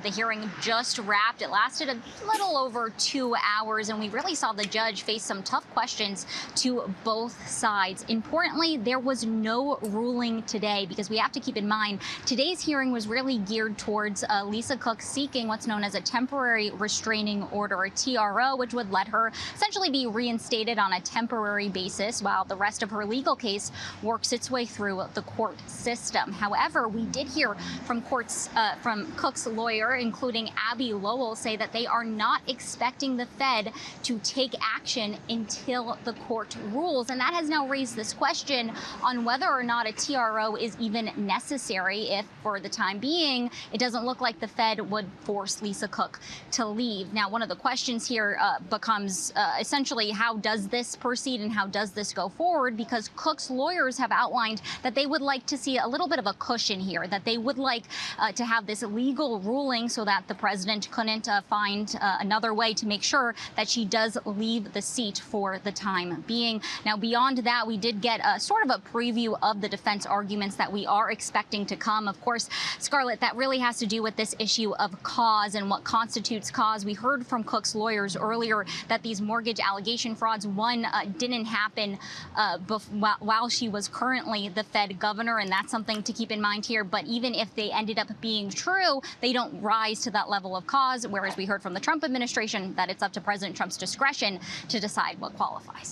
The hearing just wrapped. It lasted a little over 2 hours, and we really saw the judge face some tough questions to both sides. Importantly, there was no ruling today because we have to keep in mind today's hearing was really geared towards Lisa Cook seeking what's known as a temporary restraining order, a TRO, which would let her essentially be reinstated on a temporary basis while the rest of her legal case works its way through the court system. However, we did hear from Cook's lawyer, including Abby Lowell, say that they are not expecting the Fed to take action until the court rules. And that has now raised this question on whether or not a TRO is even necessary if, for the time being, it doesn't look like the Fed would force Lisa Cook to leave. Now, one of the questions here becomes essentially how does this proceed and how does this go forward? Because Cook's lawyers have outlined that they would like to see a little bit of a cushion here, that they would like to have this legal ruling so that the president couldn't find another way to make sure that she does leave the seat for the time being. Now, beyond that, we did get a sort of a preview of the defense arguments that we are expecting to come. Of course, Scarlett, that really has to do with this issue of cause and what constitutes cause. We heard from Cook's lawyers earlier that these mortgage allegation frauds, one, didn't happen while she was currently the Fed governor, and that's something to keep in mind here. But even if they ended up being true, they don't rise to that level of cause, whereas we heard from the Trump administration that it's up to President Trump's discretion to decide what qualifies.